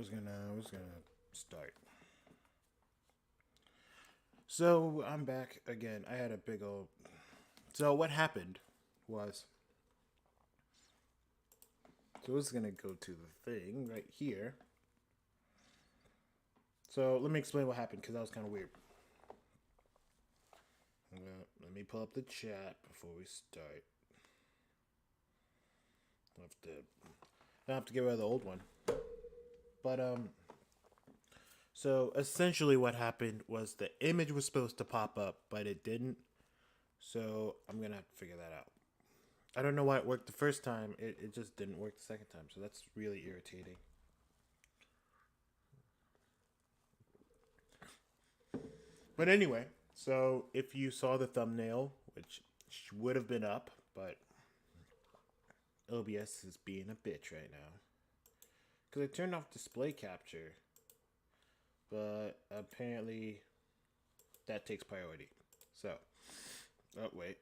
I was gonna start. So I'm back again. I had a big old. So what happened was. So I was gonna go to the thing right here. So let me explain what happened because that was kind of weird. Let me pull up the chat before we start. I have to get rid of the old one. But. So essentially, what happened was the image was supposed to pop up, but it didn't. So I'm gonna have to figure that out. I don't know why it worked the first time. It just didn't work the second time. So that's really irritating. But anyway, so if you saw the thumbnail, which would have been up, but OBS is being a bitch right now. Because I turned off display capture, but apparently that takes priority. So, oh wait,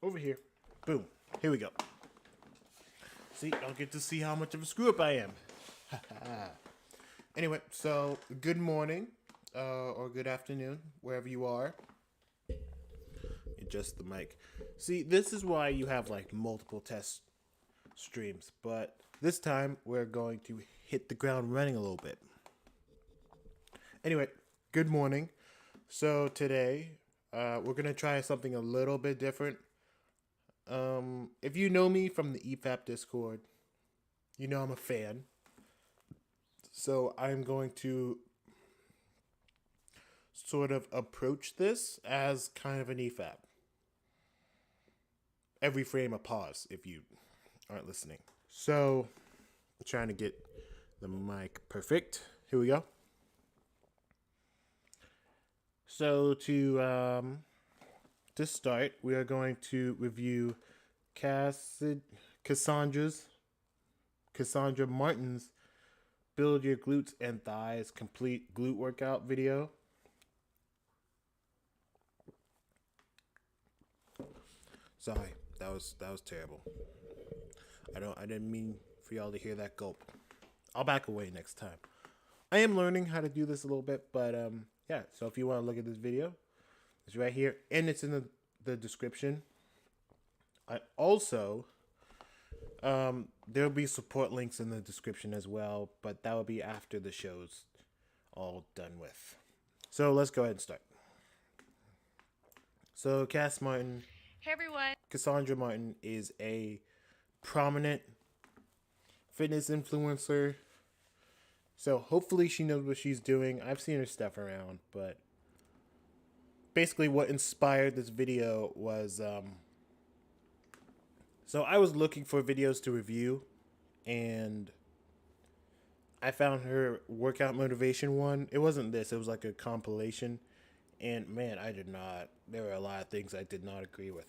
over here, boom, here we go. See, I'll get to see how much of a screw up I am. Anyway, so good morning or good afternoon, wherever you are. Adjust the mic. See, this is why you have like multiple test streams, but this time we're going to hit the ground running a little bit. Anyway, good morning. So today we're going to try something a little bit different. If you know me from the EFAP Discord, you know I'm a fan. So I'm going to sort of approach this as kind of an EFAP. Every frame a pause if you aren't listening. So I'm trying to get the mic perfect. Here we go. So to start, we are going to review Cassandra Martin's Build Your Glutes and Thighs Complete Glute Workout video. Sorry, that was terrible. I didn't mean for y'all to hear that gulp. I'll back away next time. I am learning how to do this a little bit, but yeah. So if you want to look at this video, it's right here, and it's in the description. I also there'll be support links in the description as well, but that will be after the show's all done with. So let's go ahead and start. So Hey everyone. Cassandra Martin is a prominent fitness influencer. So hopefully she knows what she's doing. I've seen her stuff around, but basically what inspired this video was so I was looking for videos to review, and I found her workout motivation one. It wasn't this, it was like a compilation. And man, there were a lot of things I did not agree with.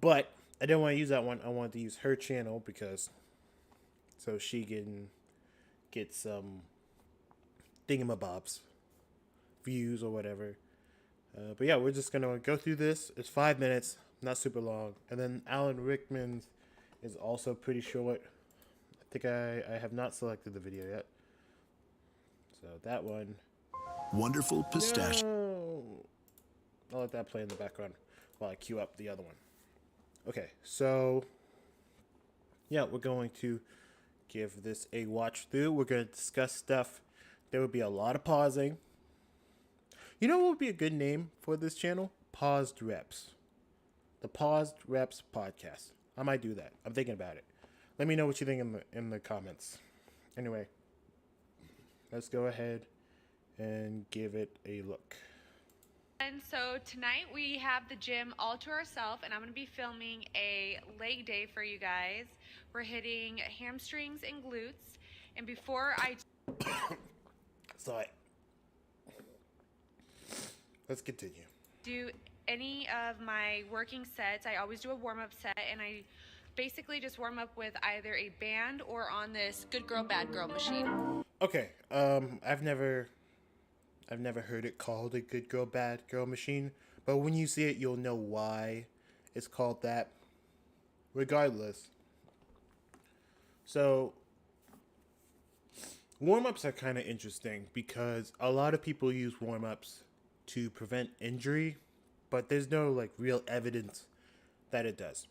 But I didn't want to use that one. I wanted to use her channel because so she can get some thingamabobs, views or whatever. But yeah, we're just going to go through this. It's 5 minutes, not super long. And then Alan Rickman's is also pretty short. I think I have not selected the video yet. So that one. Wonderful pistachio. No. I'll let that play in the background while I queue up the other one. Okay, so yeah, we're going to give this a watch through. We're going to discuss stuff. There will be a lot of pausing. You know what would be a good name for this channel? Paused Reps. The Paused Reps podcast. I might do that. I'm thinking about it. Let me know what you think in the comments. Anyway, let's go ahead and give it a look. And so tonight we have the gym all to ourselves, and I'm going to be filming a leg day for you guys. We're hitting hamstrings and glutes. And before I Sorry. Let's continue. do any of my working sets, I always do a warm-up set, and I basically just warm up with either a band or on this good girl, bad girl machine. Okay, I've never heard it called a good girl, bad girl machine, but when you see it, you'll know why it's called that. Regardless. So, Warm-ups are kind of interesting because a lot of people use warm-ups to prevent injury, but there's no like real evidence that it does.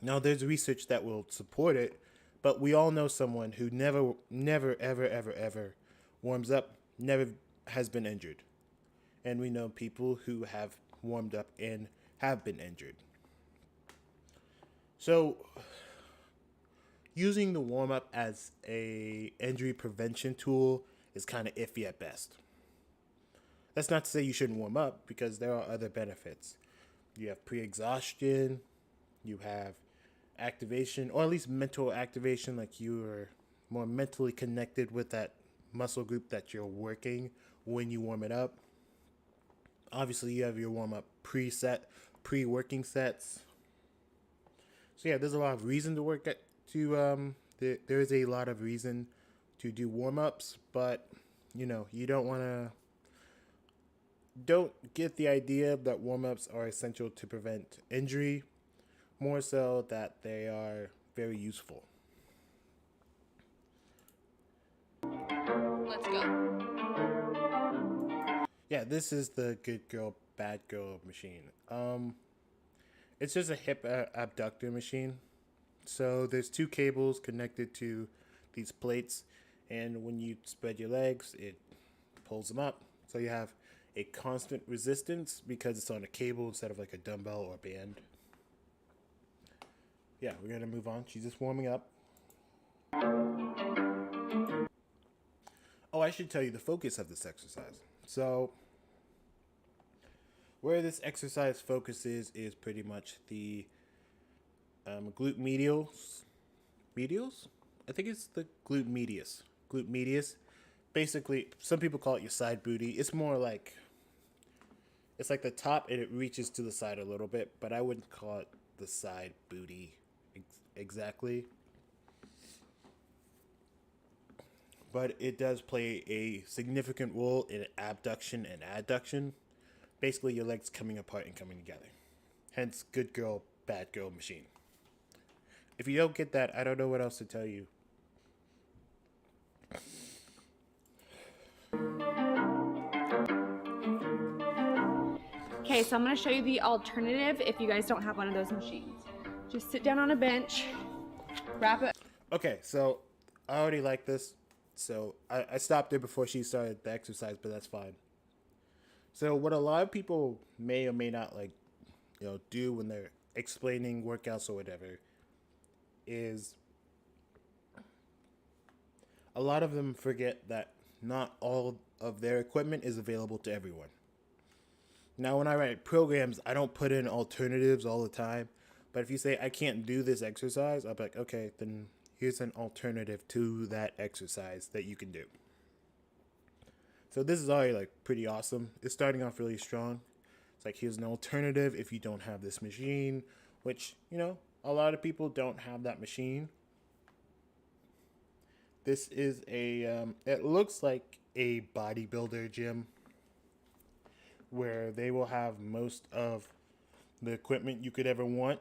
Now there's research that will support it, but we all know someone who never, ever warms up, never has been injured. And we know people who have warmed up and have been injured. So using the warm up as a injury prevention tool is kind of iffy at best. That's not to say you shouldn't warm up because there are other benefits. You have pre-exhaustion, you have activation, or at least mental activation, like you are more mentally connected with that muscle group that you're working when you warm it up. Obviously, you have your warm up pre-working sets. So yeah, there's a lot of reason to work at there is a lot of reason to do warm ups, but you don't get the idea that warm ups are essential to prevent injury, more so that they are very useful. Let's go. Yeah, this is the good girl, bad girl machine. It's just a hip abductor machine. So there's two cables connected to these plates, and when you spread your legs, it pulls them up. So you have a constant resistance because it's on a cable instead of like a dumbbell or a band. Yeah, we're gonna move on. She's just warming up. Oh, I should tell you the focus of this exercise. So where this exercise focuses is pretty much the glute medials. Medials? I think it's the glute medius. Glute medius. Basically, some people call it your side booty. It's more like, it's like the top and it reaches to the side a little bit, but I wouldn't call it the side booty exactly. But it does play a significant role in abduction and adduction. Basically, your legs coming apart and coming together. Hence, good girl, bad girl machine. If you don't get that, I don't know what else to tell you. Okay, so I'm gonna show you the alternative if you guys don't have one of those machines. Just sit down on a bench, wrap it. Okay, so I already like this. So I stopped there before she started the exercise, but that's fine. So what a lot of people may or may not do when they're explaining workouts or whatever is a lot of them forget that not all of their equipment is available to everyone. Now, when I write programs, I don't put in alternatives all the time. But if you say I can't do this exercise, I'll be like, okay, then here's an alternative to that exercise that you can do. So this is already like pretty awesome. It's starting off really strong. It's like, here's an alternative if you don't have this machine, which, a lot of people don't have that machine. This is it looks like a bodybuilder gym where they will have most of the equipment you could ever want.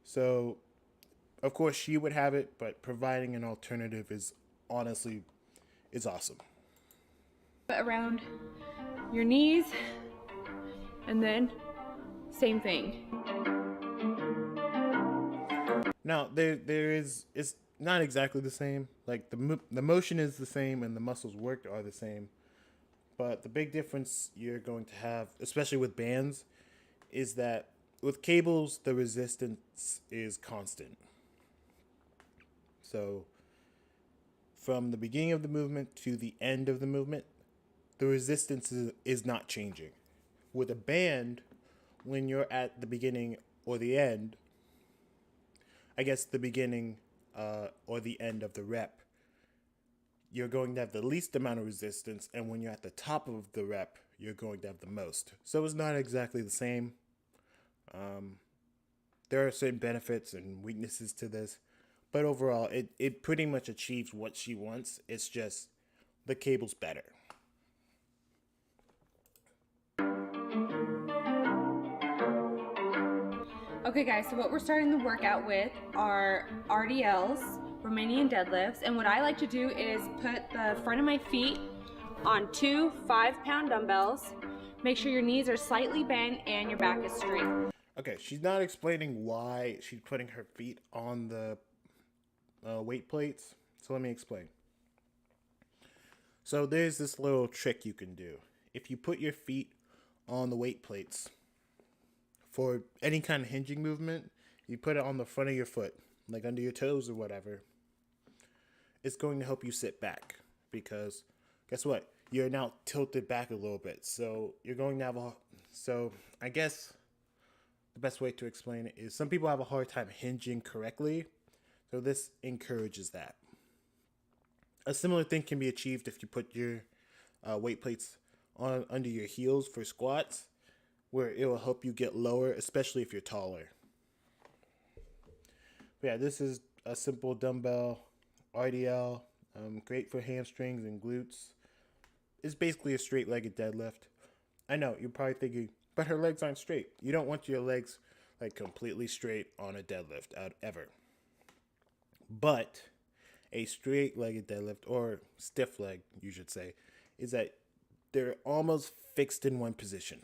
So, of course, she would have it, but providing an alternative is honestly awesome. Around your knees, and then same thing. Now, it's not exactly the same. Like the motion is the same and the muscles worked are the same. But the big difference you're going to have, especially with bands, is that with cables, the resistance is constant. So from the beginning of the movement to the end of the movement, the resistance is not changing. With a band, when you're at the beginning or the end, I guess the beginning or the end of the rep, you're going to have the least amount of resistance, and when you're at the top of the rep, you're going to have the most. So it's not exactly the same. There are certain benefits and weaknesses to this, but overall, it pretty much achieves what she wants. It's just the cable's better. Okay guys, so what we're starting the workout with are RDLs. Romanian deadlifts. And what I like to do is put the front of my feet on 2 5-pound dumbbells. Make sure your knees are slightly bent and your back is straight. Okay, she's not explaining why she's putting her feet on the weight plates. So let me explain. So there's this little trick you can do. If you put your feet on the weight plates for any kind of hinging movement, you put it on the front of your foot, like under your toes or whatever. It's going to help you sit back because guess what? You're now tilted back a little bit. So you're going to have so I guess the best way to explain it is some people have a hard time hinging correctly. So this encourages that. A similar thing can be achieved if you put your weight plates on under your heels for squats, where it will help you get lower, especially if you're taller. But yeah, this is a simple dumbbell RDL, great for hamstrings and glutes. It's basically a straight-legged deadlift. I know, you're probably thinking, but her legs aren't straight. You don't want your legs like completely straight on a deadlift ever. But a straight-legged deadlift, or stiff leg, you should say, is that they're almost fixed in one position.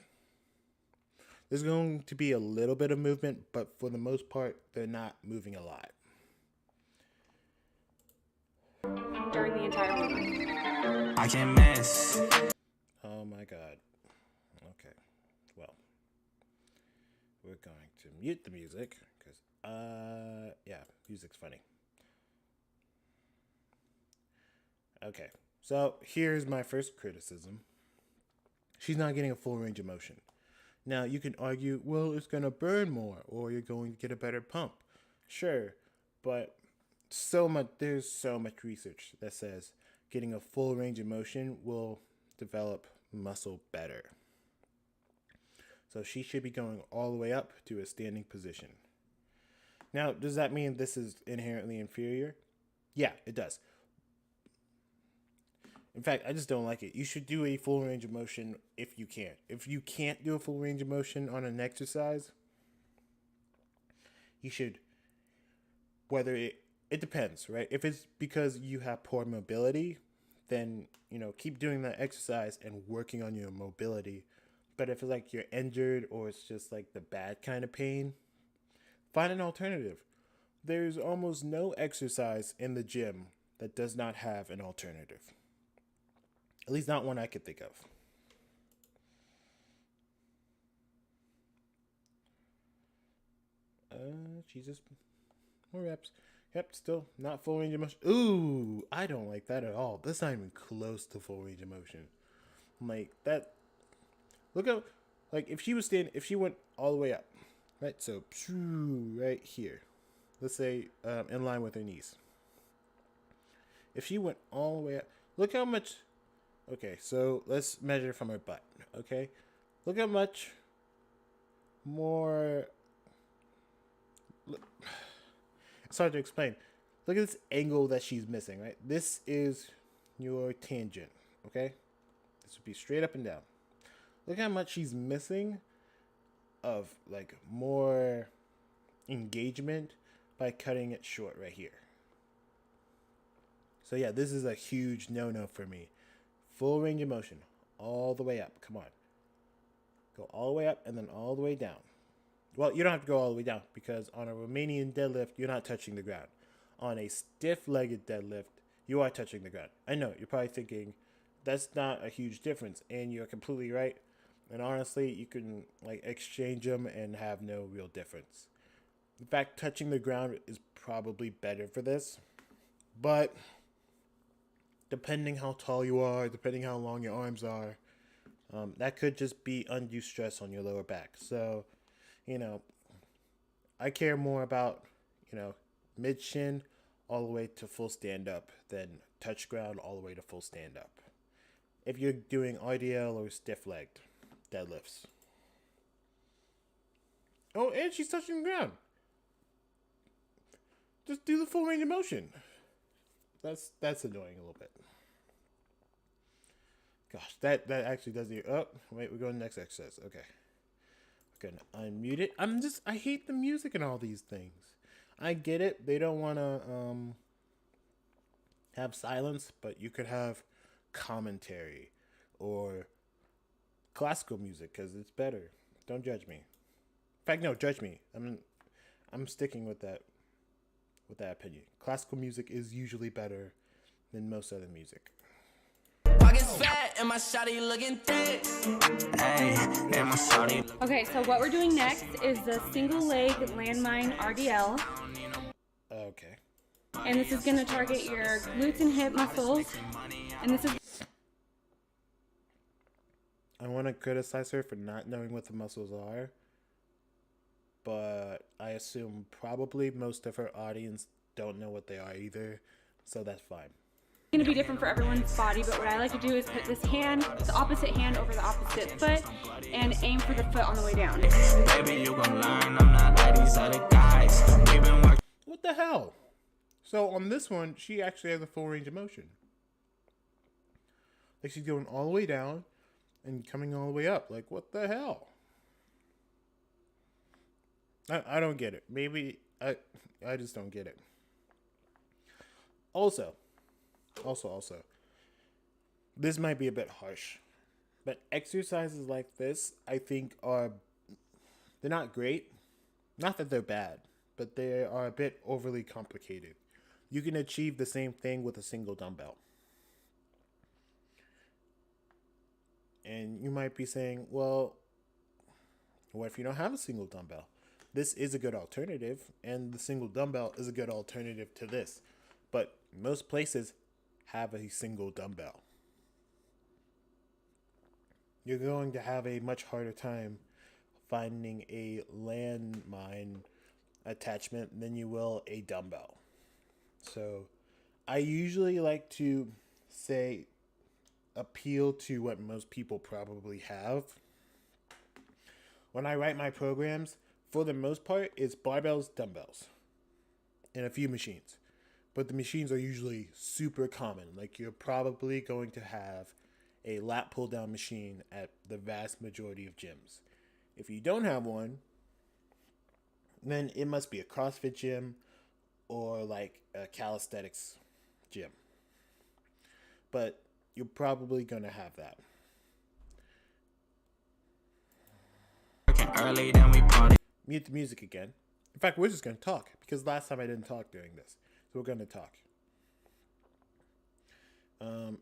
There's going to be a little bit of movement, but for the most part, they're not moving a lot. During the entire movement. I can't miss. Oh my god. Okay. Well, we're going to mute the music because, yeah, music's funny. Okay, so here's my first criticism. She's not getting a full range of motion. Now, you can argue, well, it's going to burn more, or you're going to get a better pump. Sure, but there's so much research that says getting a full range of motion will develop muscle better. So she should be going all the way up to a standing position. Now, does that mean this is inherently inferior? Yeah, it does. In fact, I just don't like it. You should do a full range of motion if you can. If you can't do a full range of motion on an exercise, you should, it depends, right? If it's because you have poor mobility, then, keep doing that exercise and working on your mobility. But if it's like you're injured or it's just like the bad kind of pain, find an alternative. There's almost no exercise in the gym that does not have an alternative. At least not one I could think of. Jesus. More reps. Yep, still not full range of motion. Ooh, I don't like that at all. That's not even close to full range of motion. Like, that. Look at, like, if she went all the way up, right? So, right here. Let's say, in line with her knees. If she went all the way up, look how much. Okay, so let's measure from her butt, okay? Look how much more... It's hard to explain. Look at this angle that she's missing, right? This is your tangent, okay? This would be straight up and down. Look how much she's missing of, like, more engagement by cutting it short right here. So, yeah, this is a huge no-no for me. Full range of motion, all the way up. Come on. Go all the way up and then all the way down. Well, you don't have to go all the way down because on a Romanian deadlift, you're not touching the ground. On a stiff-legged deadlift, you are touching the ground. I know, you're probably thinking, that's not a huge difference, and you're completely right. And honestly, you can exchange them and have no real difference. In fact, touching the ground is probably better for this. But depending how tall you are, depending how long your arms are, that could just be undue stress on your lower back. So, I care more about, mid-shin all the way to full stand-up than touch ground all the way to full stand-up. If you're doing RDL or stiff-legged deadlifts. Oh, and she's touching the ground. Just do the full range of motion. That's annoying a little bit. Gosh, that actually does the... Oh, wait, we're going to the next exercise. Okay. We're going to unmute it. I hate the music and all these things. I get it. They don't want to have silence, but you could have commentary or classical music because it's better. Don't judge me. In fact, no, judge me. I'm sticking with that opinion. Classical music is usually better than most other music. Pockets fat and my shawty looking thick. Hey, and my shawty. Okay, so what we're doing next is the single leg landmine RDL. Okay. And this is going to target your glutes and hip muscles. And this is... I want to criticize her for not knowing what the muscles are, but I assume probably most of her audience don't know what they are either, so that's fine. Going to be different for everyone's body, but what I like to do is put this hand, the opposite hand over the opposite foot, and aim for the foot on the way down. Baby, you gon' learn I'm not like these other guys. We've been working. What the hell? So on this one, she actually has a full range of motion. Like she's going all the way down and coming all the way up. Like, what the hell? I don't get it. Maybe I just don't get it. Also, this might be a bit harsh, but exercises like this, I think they're not great. Not that they're bad, but they are a bit overly complicated. You can achieve the same thing with a single dumbbell. And you might be saying, well, what if you don't have a single dumbbell? This is a good alternative, and the single dumbbell is a good alternative to this. But most places have a single dumbbell. You're going to have a much harder time finding a landmine attachment than you will a dumbbell. So I usually like to say appeal to what most people probably have. When I write my programs, for the most part, it's barbells, dumbbells, and a few machines. But the machines are usually super common. Like you're probably going to have a lat pull down machine at the vast majority of gyms. If you don't have one, then it must be a CrossFit gym or like a calisthenics gym. But you're probably going to have that. Early, then we party. Mute the music again. In fact, we're just going to talk because last time I didn't talk during this. So we're going to talk.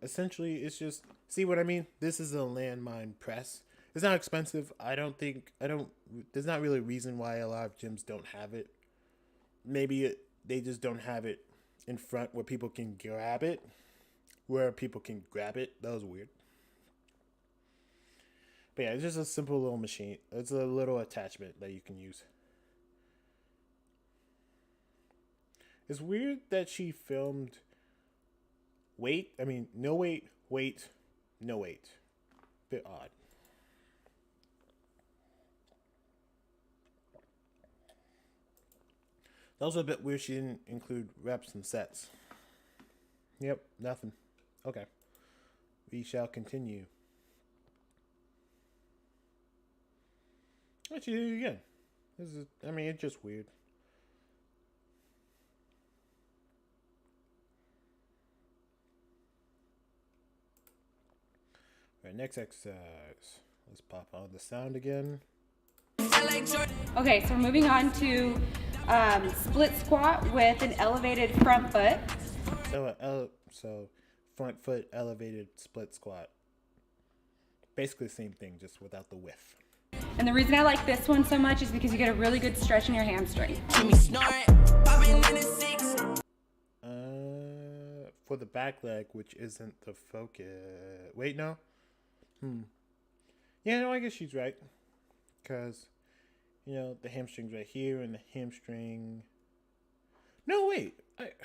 Essentially, it's just, see what I mean? This is a landmine press. It's not expensive. There's not really a reason why a lot of gyms don't have it. Maybe they just don't have it in front where people can grab it. That was weird. But yeah, it's just a simple little machine. It's a little attachment that you can use. It's weird that she filmed no weight, no weight. Bit odd. That was a bit weird she didn't include reps and sets. Yep, nothing. Okay. We shall continue. Let's do it again. It's just weird. Alright, next exercise. Let's pop on the sound again. Okay, so we're moving on to split squat with an elevated front foot. So front foot elevated split squat. Basically the same thing, just without the width. And the reason I like this one so much is because you get a really good stretch in your hamstring. For the back leg, which isn't the focus. Wait, no? Yeah, no, I guess she's right. Because, the hamstring's right here and the hamstring. No, wait. It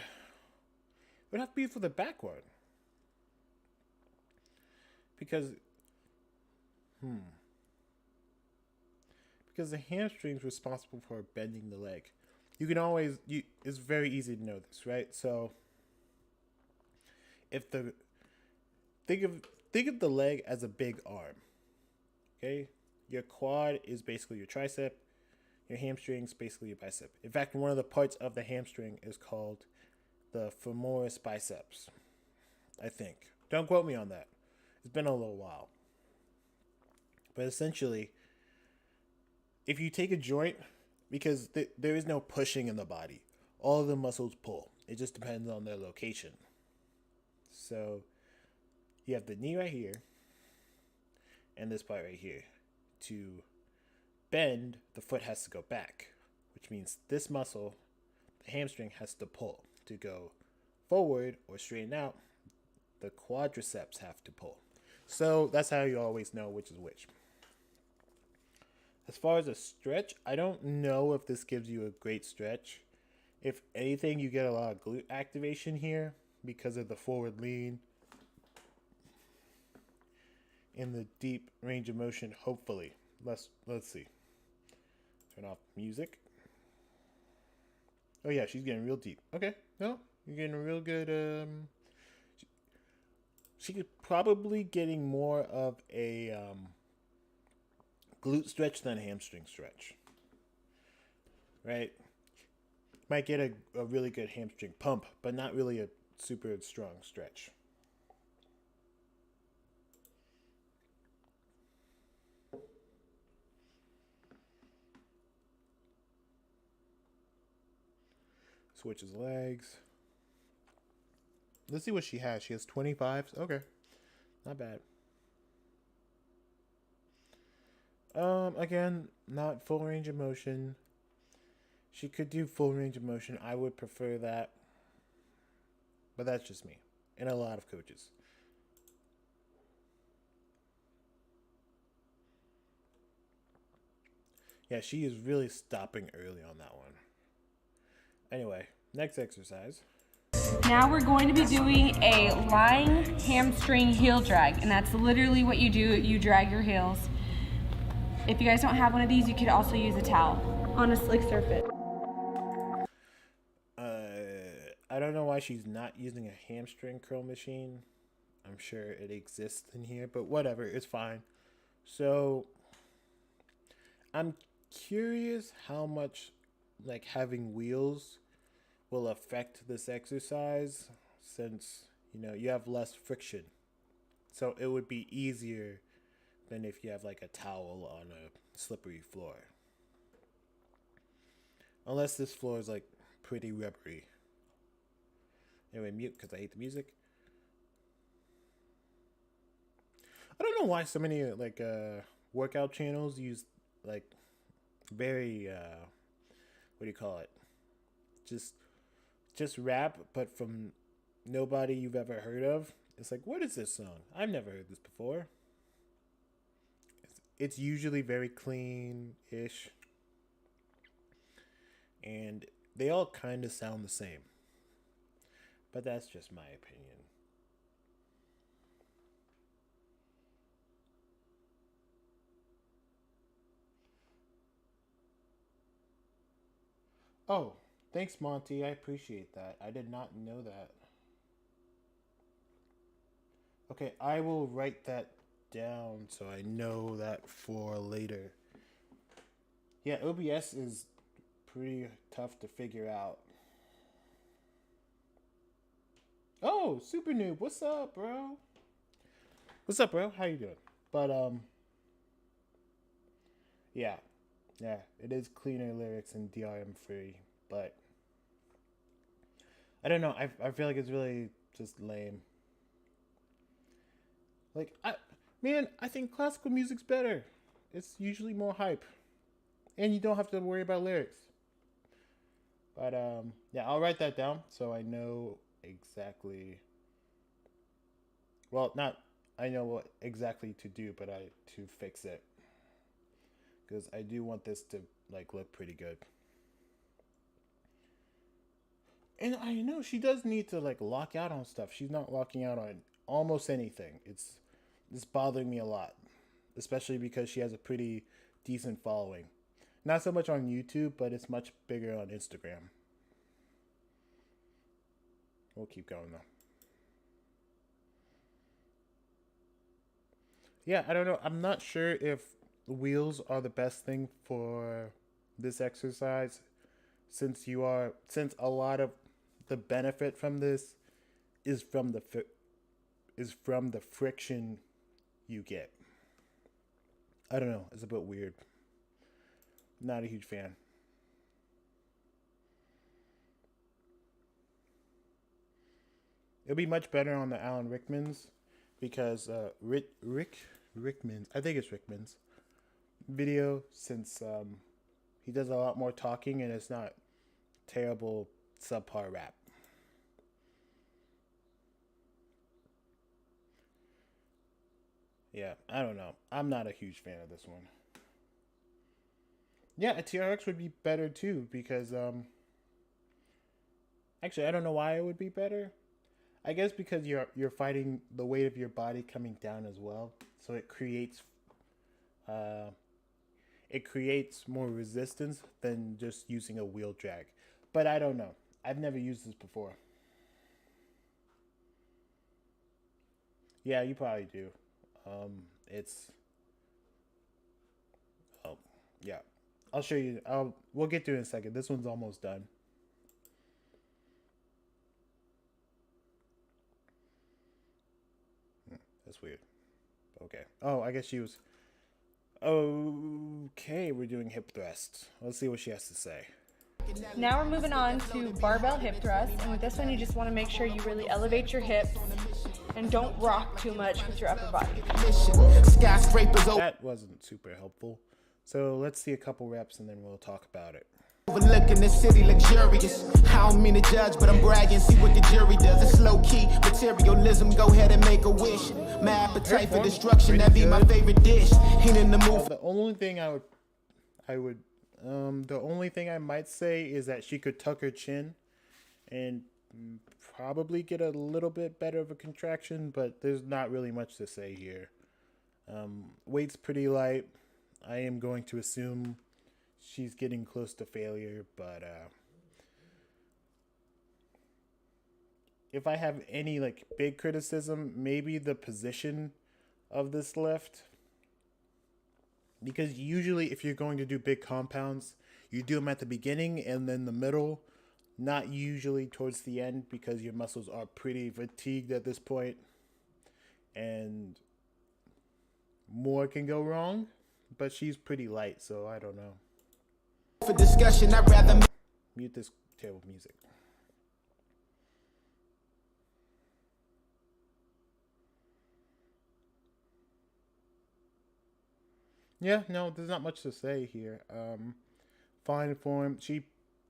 would have to be for the back one. Because, because the hamstring's responsible for bending the leg. You can always, it's very easy to know this, right? So, think of the leg as a big arm. Okay? Your quad is basically your tricep. Your hamstring is basically your bicep. In fact, one of the parts of the hamstring is called the femoris biceps, I think. Don't quote me on that. It's been a little while. But essentially, if you take a joint, because there is no pushing in the body, all of the muscles pull. It just depends on their location. So you have the knee right here and this part right here. To bend, the foot has to go back, which means this muscle, the hamstring, has to pull. To go forward or straighten out, the quadriceps have to pull. So that's how you always know which is which. As far as a stretch, I don't know if this gives you a great stretch. If anything, you get a lot of glute activation here because of the forward lean and the deep range of motion, hopefully. Let's see. Turn off music. Oh yeah, she's getting real deep. Okay, no, you're getting a real good. She's probably getting more of a glute stretch than a hamstring stretch. Right? Might get a really good hamstring pump, but not really a super strong stretch. Switches legs. Let's see what she has. She has 25s. Okay. Not bad. Again, not full range of motion. She could do full range of motion. I would prefer that. But that's just me. And a lot of coaches. Yeah, she is really stopping early on that one. Anyway, next exercise. Now we're going to be doing a lying hamstring heel drag, and that's literally what you do. You drag your heels. If you guys don't have one of these, you could also use a towel on a slick surface. I don't know why she's not using a hamstring curl machine. I'm sure it exists in here, but whatever, it's fine. So I'm curious how much like having wheels will affect this exercise, since you have less friction. So it would be easier than if you have like a towel on a slippery floor. Unless this floor is like pretty rubbery. Anyway, mute because I hate the music. I don't know why so many like workout channels use like very what do you call it? Just rap, but from nobody you've ever heard of. It's like, what is this song? I've never heard this before. It's usually very clean-ish. And they all kind of sound the same. But that's just my opinion. Oh, thanks, Monty. I appreciate that. I did not know that. Okay, I will write that down so I know that for later. Yeah, OBS is pretty tough to figure out. Oh, Super Noob, what's up, bro? What's up, bro? How you doing? But yeah, it is cleaner lyrics and DRM free, but I don't know. I feel like it's really just lame. Like I think classical music's better. It's usually more hype, and you don't have to worry about lyrics. But yeah, I'll write that down so I know exactly. Well, not I know what exactly to do, but to fix it, because I do want this to like look pretty good. And I know she does need to like lock out on stuff. She's not locking out on almost anything. It's bothering me a lot, especially because she has a pretty decent following. Not so much on YouTube, but it's much bigger on Instagram. We'll keep going though. Yeah, I don't know. I'm not sure if wheels are the best thing for this exercise, since a lot of the benefit from this is from the friction you get. I don't know. It's a bit weird. Not a huge fan. It'll be much better on the Alan Rickman's because Rickman's, I think it's Rickman's video, since he does a lot more talking and it's not terrible subpar rap. Yeah, I don't know. I'm not a huge fan of this one. Yeah, a TRX would be better too because actually I don't know why it would be better. I guess because you're fighting the weight of your body coming down as well, so it creates more resistance than just using a wheel drag. But I don't know. I've never used this before. Yeah, you probably do. It's oh yeah. I'll show you. We'll get to it in a second. This one's almost done. That's weird. Okay. Oh, I guess she was. Okay, we're doing hip thrusts. Let's see what she has to say. Now we're moving on to barbell hip thrust, and with this one you just want to make sure you really elevate your hips and don't rock too much with your upper body. That wasn't super helpful. So let's see a couple reps and then we'll talk about it. Overlooking the city luxurious. I don't mean to judge, but I'm bragging. See what the jury does. It's low key materialism. Go ahead and make a wish. My appetite for destruction, that be my favorite dish. Ain't in the mood. The only thing the only thing I might say is that she could tuck her chin and probably get a little bit better of a contraction, but there's not really much to say here. Weight's pretty light. I am going to assume she's getting close to failure, but if I have any like big criticism, maybe the position of this lift. Because usually if you're going to do big compounds, you do them at the beginning and then the middle, not usually towards the end because your muscles are pretty fatigued at this point and more can go wrong, but she's pretty light, so I don't know. For discussion, I'd rather mute this terrible music. Yeah, no, there's not much to say here. Fine form. She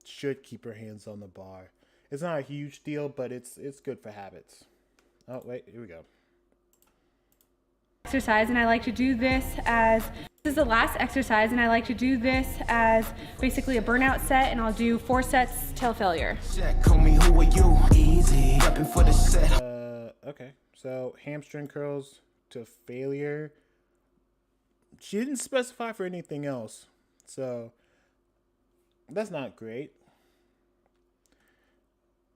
should keep her hands on the bar. It's not a huge deal, but it's good for habits. Oh, wait, here we go. Exercise, and I like to do this as the last exercise, and I like to do this as basically a burnout set, and I'll do 4 sets till failure. Call me, who are you? Easy. Prepping for the set. Okay. So hamstring curls to failure. She didn't specify for anything else, so that's not great.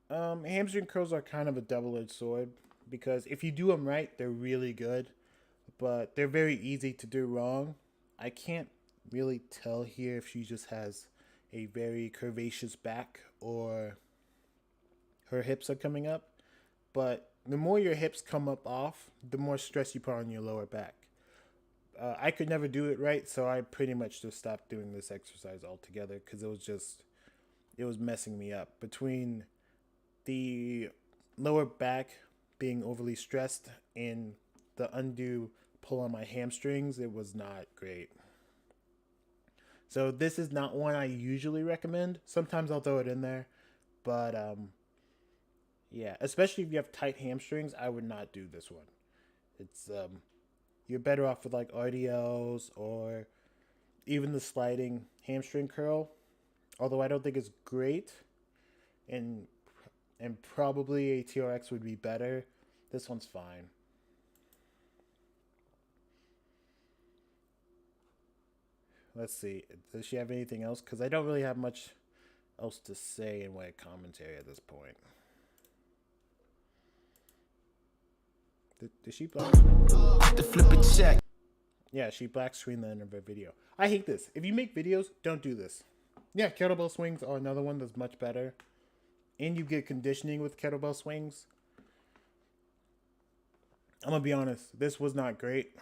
Hamstring curls are kind of a double-edged sword because if you do them right, they're really good, but they're very easy to do wrong. I can't really tell here if she just has a very curvaceous back or her hips are coming up, but the more your hips come up off, the more stress you put on your lower back. I could never do it right, so I pretty much just stopped doing this exercise altogether because it was messing me up. Between the lower back being overly stressed and the undue pull on my hamstrings, it was not great. So this is not one I usually recommend. Sometimes I'll throw it in there, but yeah, especially if you have tight hamstrings, I would not do this one. It's you're better off with like RDLs or even the sliding hamstring curl, although I don't think it's great, and probably a TRX would be better. This one's fine. Let's see. Does she have anything else? Because I don't really have much else to say in way of commentary at this point. Did she black screen? To flip a check. Yeah, she black screened the end of her video. I hate this. If you make videos, don't do this. Yeah, kettlebell swings are another one that's much better. and you get conditioning with kettlebell swings, I'm gonna be honest, this was not great.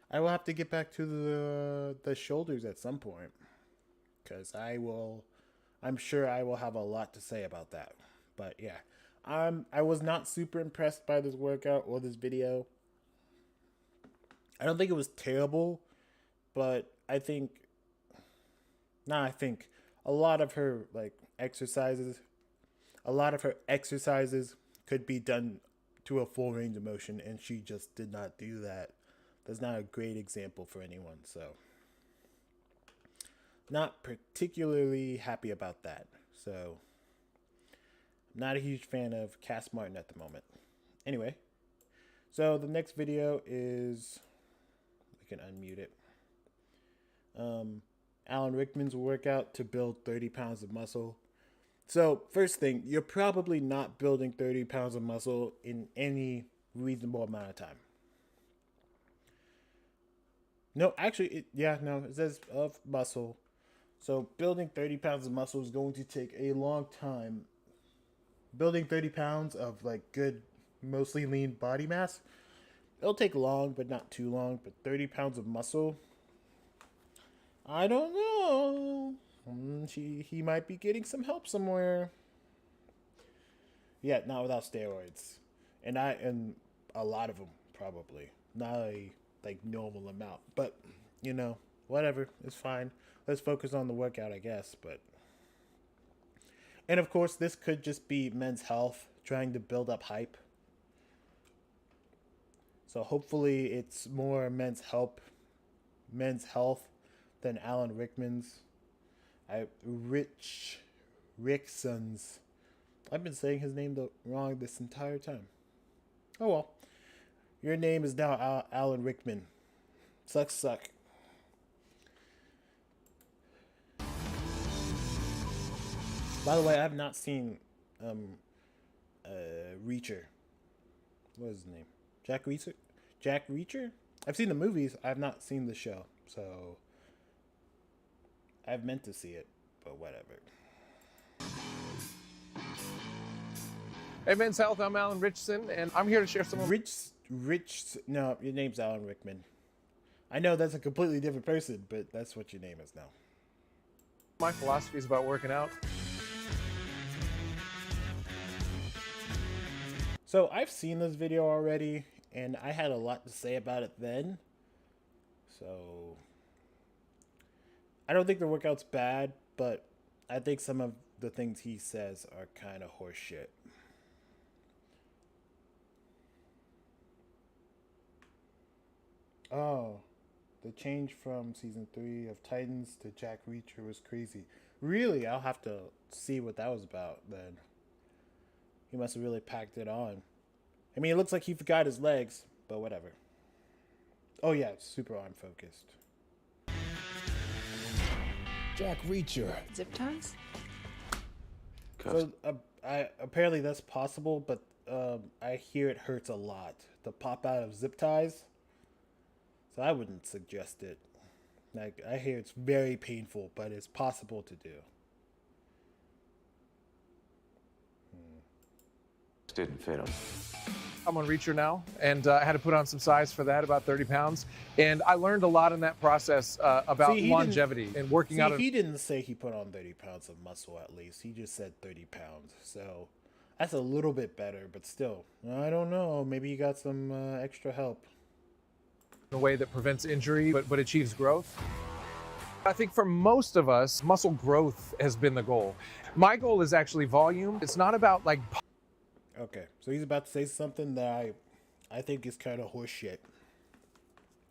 I will have to get back to the shoulders at some point, because I'm sure I will have a lot to say about that. But yeah, I was not super impressed by this workout or this video. I don't think it was terrible, but I think a lot of her exercises could be done to a full range of motion, and she just did not do that. That's not a great example for anyone, so not particularly happy about that. So I'm not a huge fan of Cass Martin at the moment. Anyway, so the next video is, we can unmute it. Alan Rickman's workout to build 30 pounds of muscle. So first thing, you're probably not building 30 pounds of muscle in any reasonable amount of time. No, actually, it says of muscle. So building 30 pounds of muscle is going to take a long time. Building 30 pounds of good, mostly lean body mass, it'll take long, but not too long. But 30 pounds of muscle, I don't know. He might be getting some help somewhere. Yeah, not without steroids, and a lot of them probably not a normal amount. But whatever, it's fine. Let's focus on the workout, I guess. And of course, this could just be Men's Health trying to build up hype. So hopefully, it's more Men's Health than Alan Rickman's. Rickson's. I've been saying his name wrong this entire time. Oh well. Your name is now Alan Rickman. Suck. By the way, I have not seen Reacher. What is his name? Jack Reacher? Jack Reacher? I've seen the movies. I have not seen the show. So I've meant to see it, but whatever. Hey, Men's Health, I'm Alan Ritchman, and I'm here to share some of No, your name's Alan Rickman. I know that's a completely different person, but that's what your name is now. my philosophies about working out. So I've seen this video already, and I had a lot to say about it then. So I don't think the workout's bad, but I think some of the things he says are kind of horseshit. Oh, the change from season 3 of Titans to Jack Reacher was crazy. Really? I'll have to see what that was about then. He must have really packed it on. I mean, it looks like he forgot his legs, but whatever. Oh yeah, it's super arm focused. Jack Reacher. Zip ties? So apparently that's possible, but I hear it hurts a lot to pop out of zip ties. So I wouldn't suggest it. Like, I hear it's very painful, but it's possible to do. Didn't fit him. I'm on Reacher now, and I had to put on some size for that, about 30 pounds. And I learned a lot in that process about longevity and working out. He didn't say he put on 30 pounds of muscle at least. He just said 30 pounds. So that's a little bit better, but still, I don't know. Maybe you got some extra help. In a way that prevents injury, but achieves growth. I think for most of us, muscle growth has been the goal. My goal is actually volume. It's not about like... Okay, so he's about to say something that I think is kind of horseshit.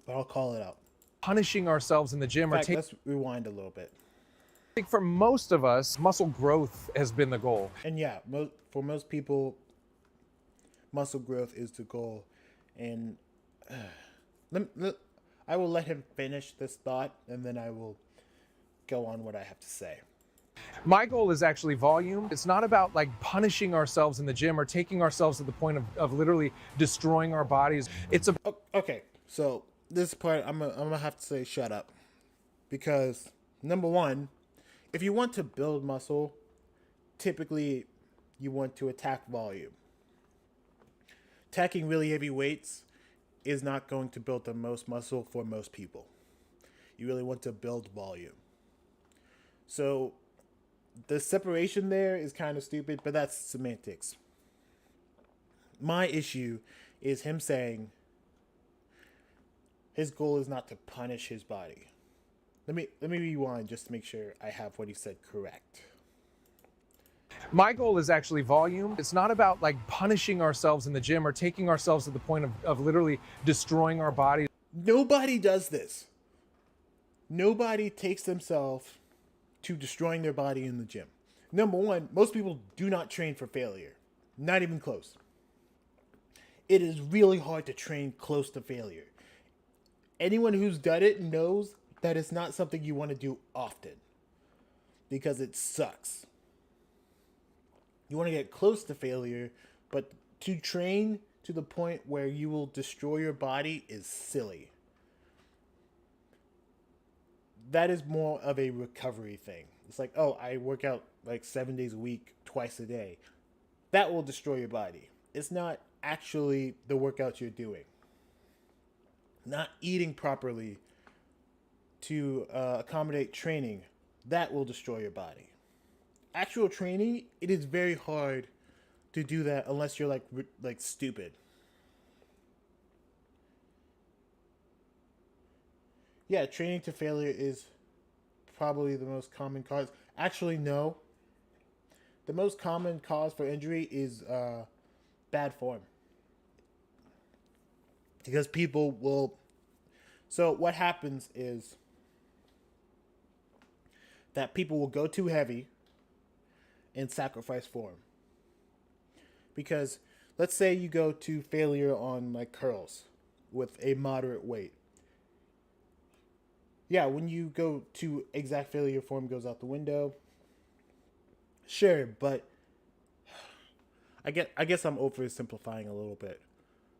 But I'll call it out. Punishing ourselves in the gym. In fact, let's rewind a little bit. I think for most of us, muscle growth has been the goal. And yeah, for most people, muscle growth is the goal. And I will let him finish this thought, and then I will go on what I have to say. My goal is actually volume. It's not about like punishing ourselves in the gym or taking ourselves to the point of literally destroying our bodies. It's a... Okay, so this part I'm gonna have to say shut up, because number one, if you want to build muscle, typically you want to attack volume. Attacking really heavy weights is not going to build the most muscle for most people. You really want to build volume. So the separation there is kind of stupid, but that's semantics. My issue is him saying his goal is not to punish his body. Let me rewind just to make sure I have what he said correct. My goal is actually volume. It's not about like punishing ourselves in the gym or taking ourselves to the point of literally destroying our body. Nobody does this. Nobody takes themselves to destroying their body in the gym. Number one, most people do not train for failure. Not even close. It is really hard to train close to failure. Anyone who's done it knows that it's not something you want to do often because it sucks. You want to get close to failure, but to train to the point where you will destroy your body is silly. That is more of a recovery thing. It's like, oh, I work out like 7 days a week, twice a day. That will destroy your body. It's not actually the workouts you're doing. Not eating properly to accommodate training, that will destroy your body. Actual training, it is very hard to do that unless you're like stupid. Yeah, training to failure is probably the most common cause. Actually, no. The most common cause for injury is bad form. Because people will... So what happens is that people will go too heavy and sacrifice form. Because let's say you go to failure on like curls with a moderate weight. Yeah, when you go to exact failure, form goes out the window. Sure, but I guess I'm oversimplifying a little bit.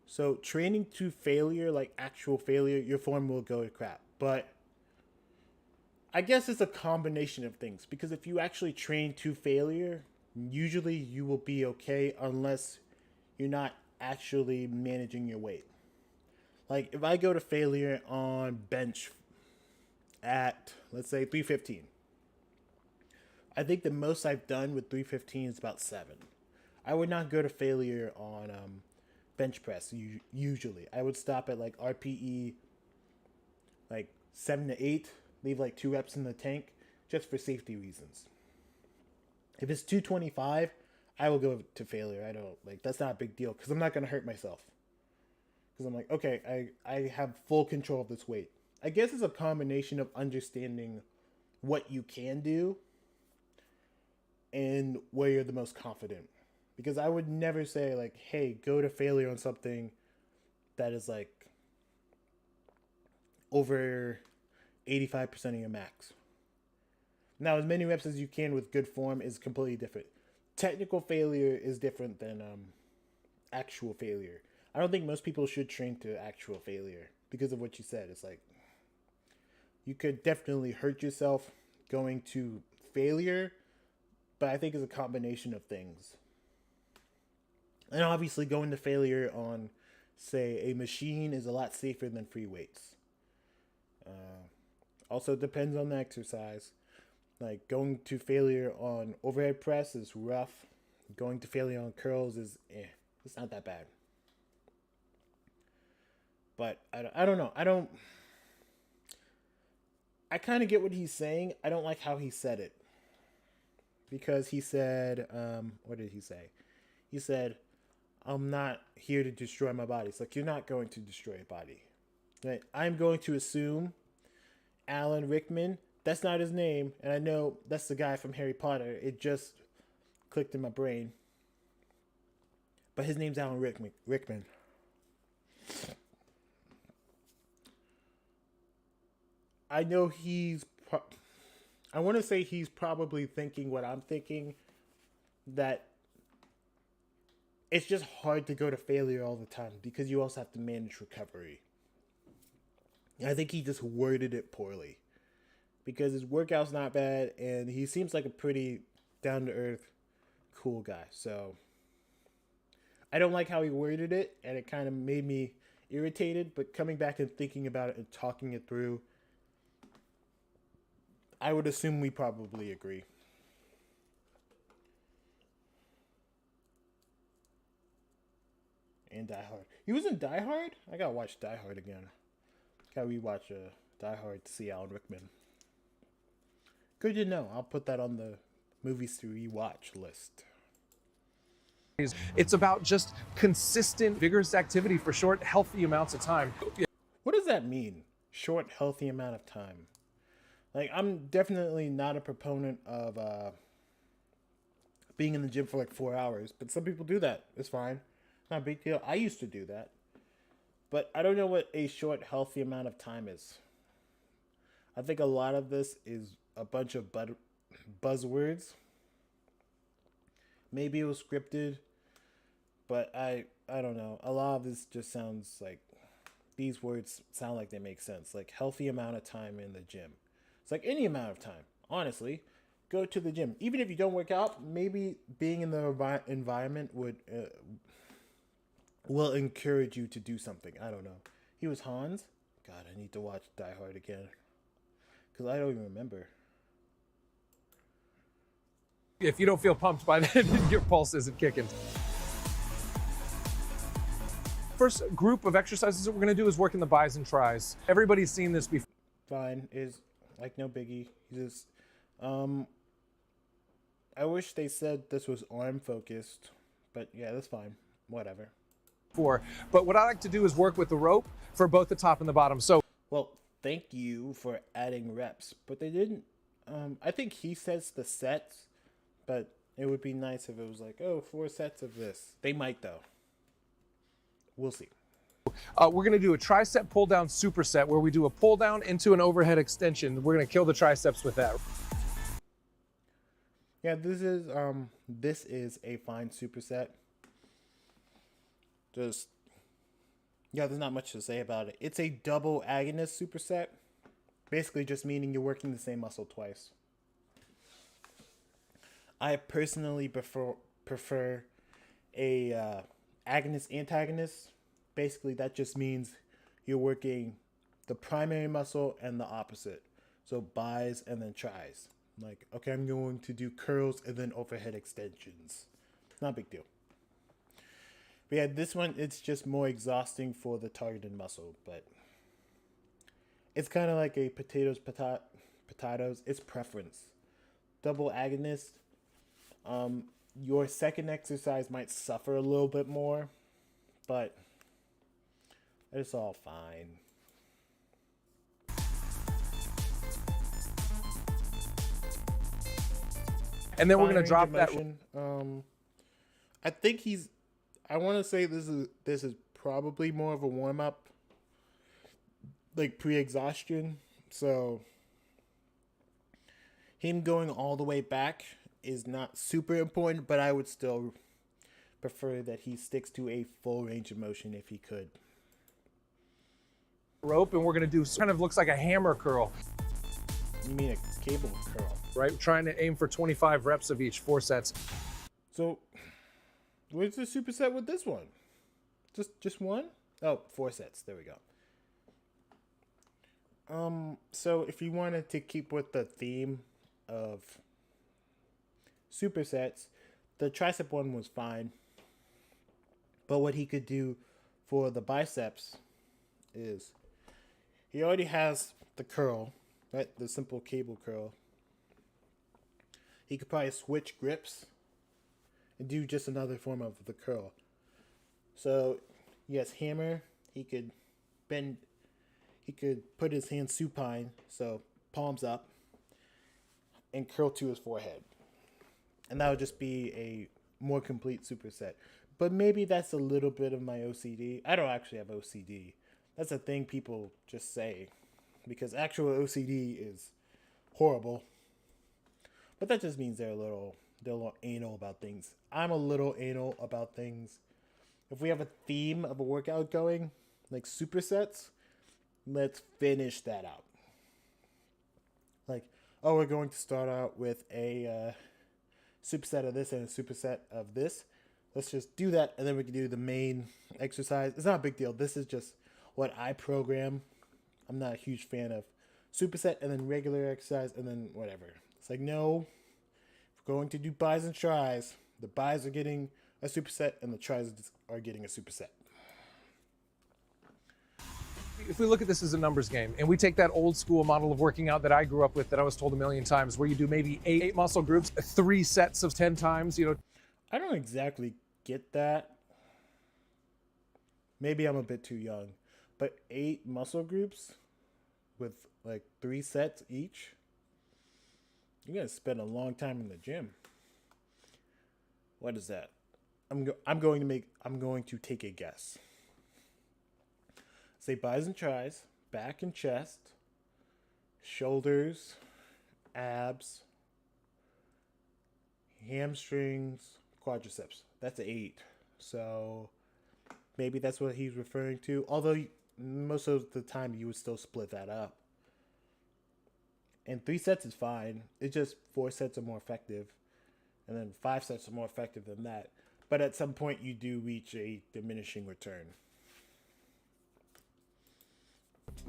So training to failure, like actual failure, your form will go to crap. But I guess it's a combination of things. Because if you actually train to failure, usually you will be okay unless you're not actually managing your weight. Like if I go to failure on bench at, let's say, 315. I think the most I've done with 315 is about 7. I would not go to failure on bench press usually. I would stop at like RPE like 7 to 8, leave like 2 reps in the tank just for safety reasons. If it's 225, I will go to failure. I don't like, that's not a big deal because I'm not going to hurt myself. Because I'm like, okay, I have full control of this weight. I guess it's a combination of understanding what you can do and where you're the most confident. Because I would never say like, hey, go to failure on something that is like over 85% of your max. Now, as many reps as you can with good form is completely different. Technical failure is different than actual failure. I don't think most people should train to actual failure because of what you said. It's like, you could definitely hurt yourself going to failure, but I think it's a combination of things. And obviously going to failure on, say, a machine is a lot safer than free weights. Also depends on the exercise. Like going to failure on overhead press is rough. Going to failure on curls is it's not that bad. But I don't know. I kind of get what he's saying. I don't like how he said it. Because he said, what did he say? He said, I'm not here to destroy my body. It's like, you're not going to destroy your body. Right? I'm going to assume Alan Rickman, that's not his name. And I know that's the guy from Harry Potter. It just clicked in my brain. But his name's Alan Rickman. I know I want to say he's probably thinking what I'm thinking, that it's just hard to go to failure all the time because you also have to manage recovery. I think he just worded it poorly because his workout's not bad and he seems like a pretty down-to-earth, cool guy. So I don't like how he worded it, and it kind of made me irritated. But coming back and thinking about it and talking it through, I would assume we probably agree. And Die Hard. He was in Die Hard? I gotta watch Die Hard again. Gotta rewatch Die Hard to see Alan Rickman. Good to know. I'll put that on the movies to rewatch list. It's about just consistent, vigorous activity for short, healthy amounts of time. What does that mean? Short, healthy amount of time. Like, I'm definitely not a proponent of being in the gym for like 4 hours, but some people do that. It's fine. Not a big deal. I used to do that. But I don't know what a short, healthy amount of time is. I think a lot of this is a bunch of buzzwords. Maybe it was scripted, but I don't know. A lot of this just sounds like, these words sound like they make sense. Like, healthy amount of time in the gym. It's like any amount of time, honestly. Go to the gym. Even if you don't work out, maybe being in the environment will encourage you to do something. I don't know. He was Hans? God, I need to watch Die Hard again. Because I don't even remember. If you don't feel pumped by then, your pulse isn't kicking. First group of exercises that we're going to do is working the bis and tris. Everybody's seen this before. Fine. Is like no biggie. Just, I wish they said this was arm focused, but yeah, that's fine. Whatever. But what I like to do is work with the rope for both the top and the bottom. So, well, thank you for adding reps, but they didn't. I think he sets the sets, but it would be nice if it was like, oh, 4 sets of this. They might though. We'll see. We're going to do a tricep pull down superset where we do a pull down into an overhead extension. We're going to kill the triceps with that. Yeah, this is a fine superset. Just, yeah, there's not much to say about it. It's a double agonist superset. Basically just meaning you're working the same muscle twice. I personally prefer a agonist-antagonist. Basically, that just means you're working the primary muscle and the opposite. So bis and then tris. Like, okay, I'm going to do curls and then overhead extensions. Not a big deal. But yeah, this one, it's just more exhausting for the targeted muscle. But it's kind of like a potatoes. It's preference. Double agonist. Your second exercise might suffer a little bit more, but it's all fine. And then we're going to drop that. I think I want to say this is probably more of a warm up, like pre-exhaustion. So him going all the way back is not super important, but I would still prefer that he sticks to a full range of motion if he could. Rope, and we're going to do kind of looks like a hammer curl. You mean a cable curl? Right, trying to aim for 25 reps of each, 4 sets. So, what's the superset with this one? Just one? Oh, 4 sets. There we go. So if you wanted to keep with the theme of supersets, the tricep one was fine. But what he could do for the biceps is he already has the curl, right? The simple cable curl. He could probably switch grips and do just another form of the curl. So, yes, hammer, he could bend, he could put his hand supine, so palms up, and curl to his forehead. And that would just be a more complete superset. But maybe that's a little bit of my OCD. I don't actually have OCD. That's a thing people just say, because actual OCD is horrible. But that just means they're a little anal about things. I'm a little anal about things. If we have a theme of a workout going, like supersets, let's finish that out. Like, oh, we're going to start out with a superset of this and a superset of this. Let's just do that, and then we can do the main exercise. It's not a big deal. This is just what I program. I'm not a huge fan of superset and then regular exercise and then whatever. It's like, no, if we're going to do bis and tris, the bis are getting a superset and the tris are getting a superset. If we look at this as a numbers game and we take that old school model of working out that I grew up with, that I was told a million times, where you do maybe 8 muscle groups, 3 sets of 10 times, I don't exactly get that. Maybe I'm a bit too young, but 8 muscle groups with like 3 sets each, you're gonna spend a long time in the gym. What is that? I'm going to take a guess. Say bis and tris, back and chest, shoulders, abs, hamstrings, quadriceps. That's 8. So maybe that's what he's referring to. Although most of the time you would still split that up. And 3 sets is fine. It's just 4 sets are more effective. And then 5 sets are more effective than that. But at some point you do reach a diminishing return.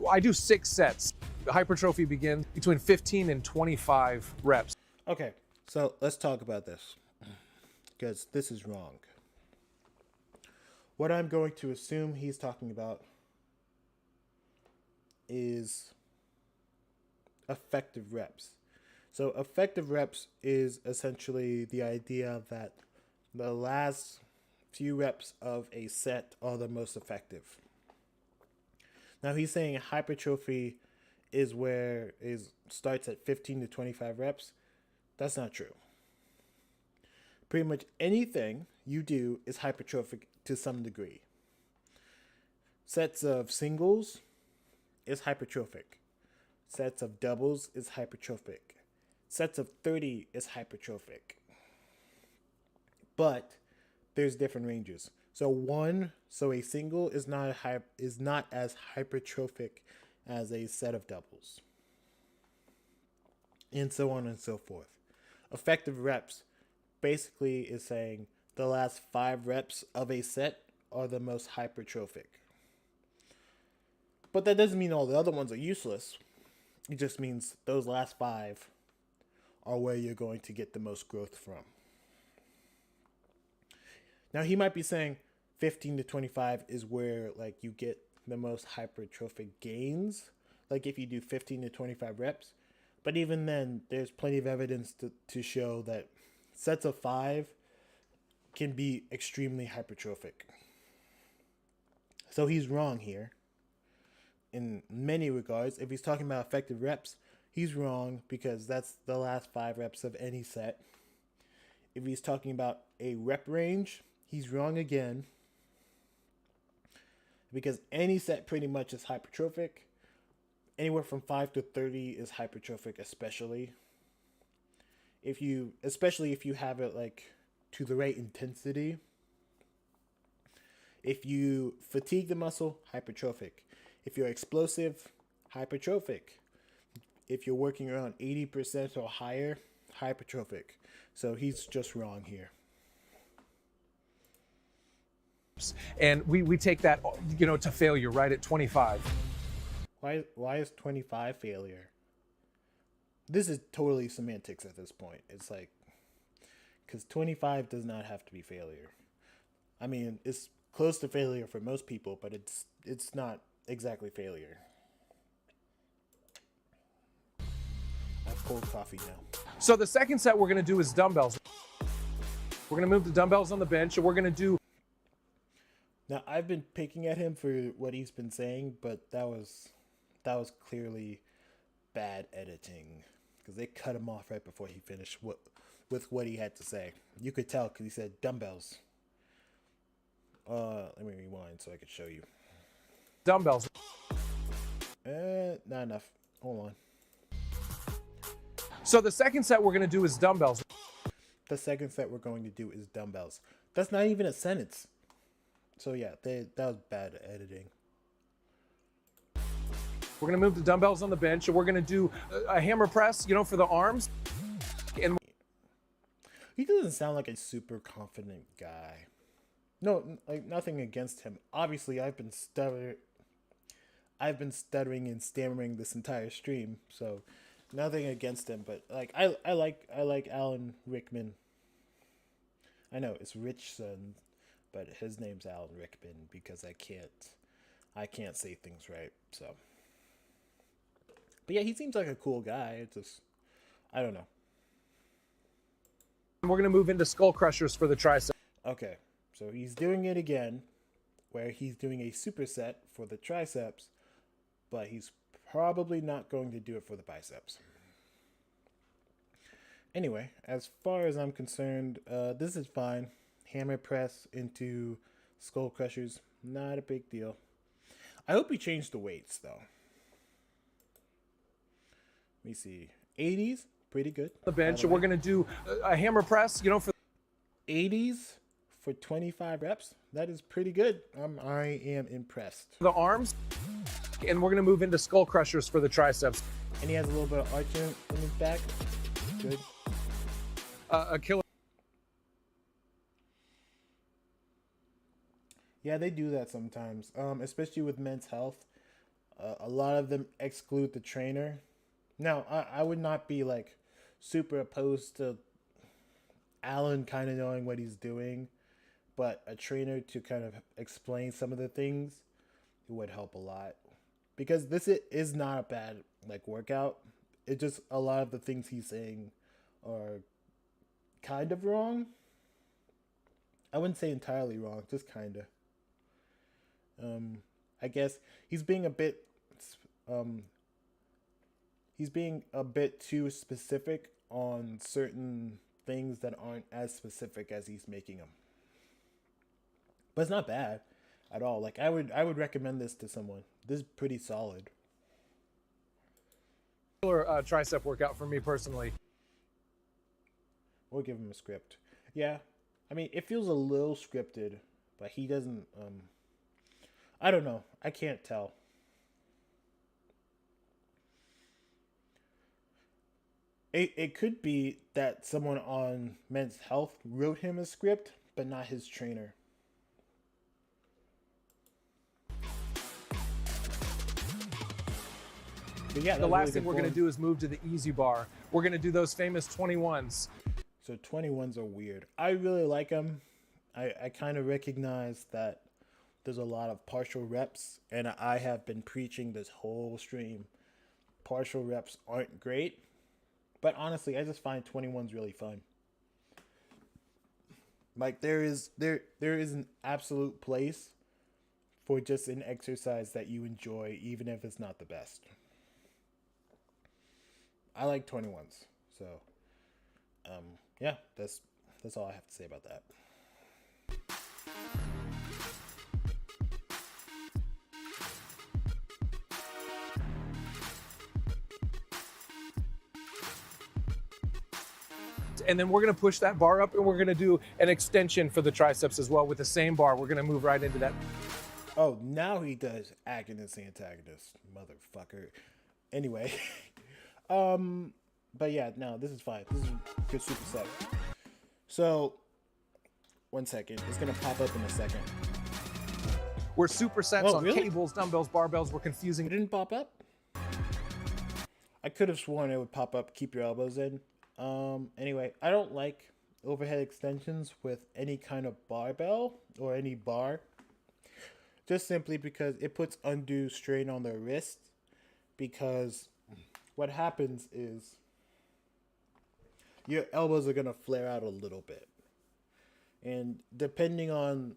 I do 6 sets. The hypertrophy begins between 15 and 25 reps. Okay, so let's talk about this, because this is wrong. What I'm going to assume he's talking about is effective reps. So effective reps is essentially the idea that the last few reps of a set are the most effective. Now he's saying hypertrophy is where it starts at 15 to 25 reps. That's not true. Pretty much anything you do is hypertrophic to some degree. Sets of singles is hypertrophic. Sets of doubles is hypertrophic. Sets of 30 is hypertrophic. But there's different ranges. So a single is not as hypertrophic as a set of doubles. And so on and so forth. Effective reps basically is saying the last 5 reps of a set are the most hypertrophic. But that doesn't mean all the other ones are useless. It just means those last 5 are where you're going to get the most growth from. Now he might be saying 15 to 25 is where like you get the most hypertrophic gains, like if you do 15 to 25 reps. But even then, there's plenty of evidence to show that sets of 5 can be extremely hypertrophic. So he's wrong here in many regards. If he's talking about effective reps, he's wrong because that's the last 5 reps of any set. If he's talking about a rep range, he's wrong again, because any set pretty much is hypertrophic. Anywhere from 5 to 30 is hypertrophic, especially if you have it like to the right intensity. If you fatigue the muscle, hypertrophic. If you're explosive, hypertrophic. If you're working around 80% or higher, hypertrophic. So he's just wrong here. And we take that, to failure right at 25. Why is 25 failure? This is totally semantics at this point. It's like, because 25 does not have to be failure. I mean, it's close to failure for most people, but it's not exactly failure. I have cold coffee now. So the second set we're going to do is dumbbells. We're going to move the dumbbells on the bench, and we're going to do... Now, I've been picking at him for what he's been saying, but that was clearly bad editing, because they cut him off right before he finished with what he had to say. You could tell because he said dumbbells. Let me rewind so I could show you. Dumbbells. Not enough. Hold on. So the second set we're going to do is dumbbells. The second set we're going to do is dumbbells. That's not even a sentence. So yeah, that was bad editing. We're going to move the dumbbells on the bench, and we're going to do a hammer press, for the arms. And He doesn't sound like a super confident guy. No, like nothing against him. Obviously, I've been stuttering and stammering this entire stream, so nothing against him. But like, I like Alan Rickman. I know it's Ritchman, but his name's Alan Rickman because I can't say things right. So, but yeah, he seems like a cool guy. It's just, I don't know. We're gonna move into skull crushers for the tricep. Okay, so he's doing it again, where he's doing a superset for the triceps, but he's probably not going to do it for the biceps. Anyway, as far as I'm concerned, this is fine. Hammer press into skull crushers, not a big deal. I hope he changed the weights, though. Let me see. 80s, pretty good. The bench, and we're gonna do a hammer press, you know, for 80s for 25 reps. That is pretty good. I am impressed. the arms. And we're gonna move into skull crushers for the triceps. And he has a little bit of arch in his back. Good. A killer. Yeah, they do that sometimes, especially with Men's Health. A lot of them exclude the trainer. Now, I would not be like super opposed to Alan kind of knowing what he's doing, but a trainer to kind of explain some of the things, it would help a lot. Because this is not a bad like workout. It just, a lot of the things he's saying are kind of wrong. I wouldn't say entirely wrong, just kind of. I guess he's being a bit too specific on certain things that aren't as specific as he's making them. But it's not bad at all. Like I would recommend this to someone. This is pretty solid. Killer tricep workout for me personally. We'll give him a script. Yeah, I mean it feels a little scripted, but he doesn't. I don't know. I can't tell. It could be that someone on Men's Health wrote him a script, but not his trainer. But yeah, The last thing we're going to do is move to the easy bar. We're going to do those famous 21s. So 21s are weird. I really like them. I kind of recognize that there's a lot of partial reps, and I have been preaching this whole stream. Partial reps aren't great, but honestly, I just find 21s really fun. Like there is an absolute place for just an exercise that you enjoy, even if it's not the best. I like 21s, so yeah, that's all I have to say about that. And then we're going to push that bar up, and we're going to do an extension for the triceps as well with the same bar. We're going to move right into that. Oh, now he does agonist antagonist, motherfucker. Anyway, but yeah, no, this is fine. This is a good superset. So, 1 second. It's gonna pop up in a second. We're supersets on really? cables, dumbbells, barbells. We're confusing. It didn't pop up? I could have sworn it would pop up, keep your elbows in. Anyway, I don't like overhead extensions with any kind of barbell or any bar. Just simply because it puts undue strain on the wrist. Because what happens is your elbows are going to flare out a little bit. And depending on,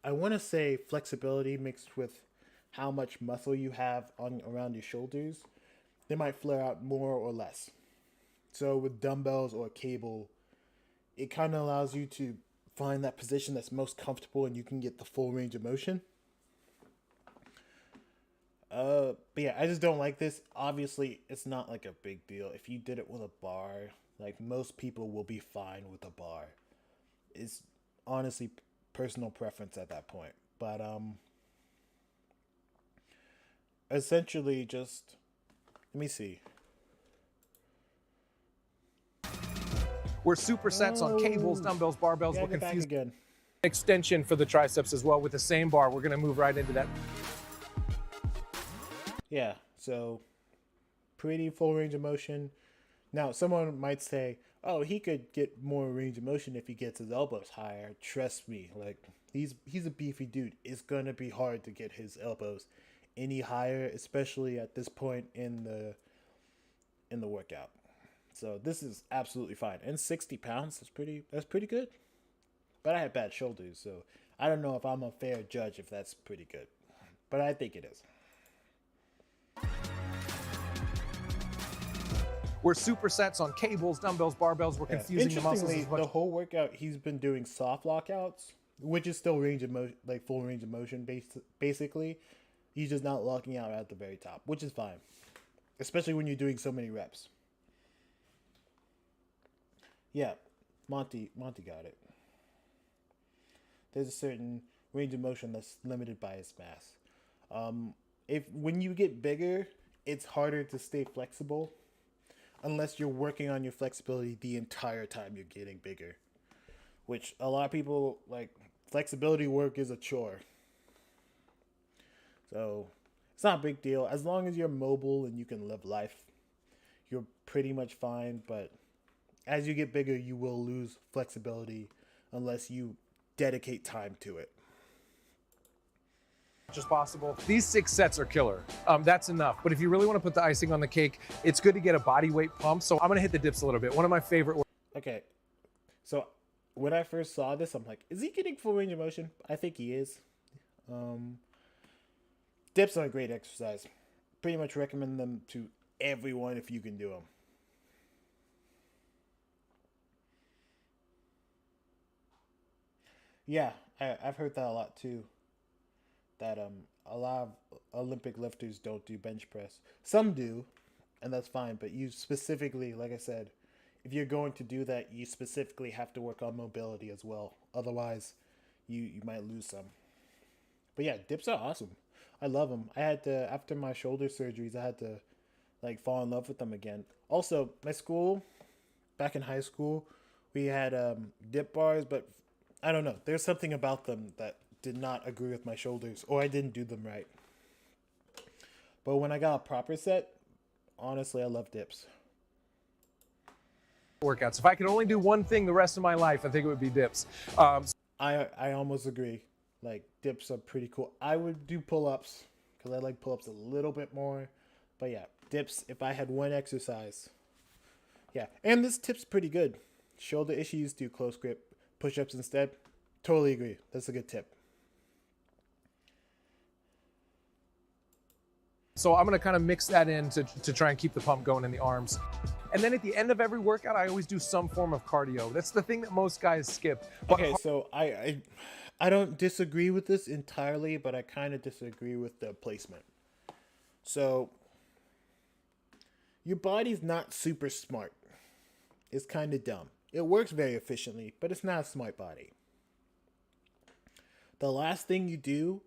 I want to say flexibility mixed with how much muscle you have around your shoulders, they might flare out more or less. So with dumbbells or cable, it kind of allows you to find that position that's most comfortable and you can get the full range of motion. But yeah, I just don't like this. Obviously, it's not like a big deal. If you did it with a bar, like most people will be fine with a bar. It's honestly personal preference at that point. But essentially just, let me see. We're supersets on cables, dumbbells, barbells. Yeah, We're get back confused. again. Extension for the triceps as well with the same bar. We're going to move right into that. Yeah, so pretty full range of motion. Now, someone might say, oh, he could get more range of motion if he gets his elbows higher. Trust me, like he's a beefy dude. It's gonna be hard to get his elbows any higher, especially at this point in the workout. So this is absolutely fine. And 60 pounds is pretty good. But I have bad shoulders, so I don't know if I'm a fair judge if that's pretty good. But I think it is. We're supersets on cables, dumbbells, barbells. We're confusing the muscles Interestingly, as much. the whole workout he's been doing soft lockouts, which is still range of motion, like full range of motion. Basically, he's just not locking out at the very top, which is fine, especially when you're doing so many reps. Yeah, Monty got it. There's a certain range of motion that's limited by his mass. If when you get bigger, it's harder to stay flexible. Unless you're working on your flexibility the entire time you're getting bigger. Which a lot of people, like, flexibility work is a chore. So, it's not a big deal. As long as you're mobile and you can live life, you're pretty much fine. But as you get bigger, you will lose flexibility unless you dedicate time to it. As possible. These 6 sets are killer. That's enough. But if you really want to put the icing on the cake, it's good to get a body weight pump. So I'm going to hit the dips a little bit. One of my favorite. Okay. So when I first saw this, I'm like, is he getting full range of motion? I think he is. Dips are a great exercise. Pretty much recommend them to everyone if you can do them. Yeah, I've heard that a lot too. That a lot of Olympic lifters don't do bench press. Some do, and that's fine. But you specifically, like I said, if you're going to do that, you specifically have to work on mobility as well. Otherwise, you might lose some. But yeah, dips are awesome. I love them. I had to, after my shoulder surgeries, I had to like fall in love with them again. Also, my school, back in high school, we had dip bars, but I don't know. There's something about them that did not agree with my shoulders, or I didn't do them right. But when I got a proper set, honestly, I love dips. Workouts. If I could only do one thing the rest of my life, I think it would be dips. I almost agree. Like, dips are pretty cool. I would do pull-ups because I like pull-ups a little bit more. But yeah, dips, if I had one exercise. Yeah, and this tip's pretty good. Shoulder issues, do close grip push-ups instead. Totally agree. That's a good tip. So I'm going to kind of mix that in to try and keep the pump going in the arms. And then at the end of every workout, I always do some form of cardio. That's the thing that most guys skip. But okay, so I don't disagree with this entirely, but I kind of disagree with the placement. So your body's not super smart. It's kind of dumb. It works very efficiently, but it's not a smart body. The last thing you do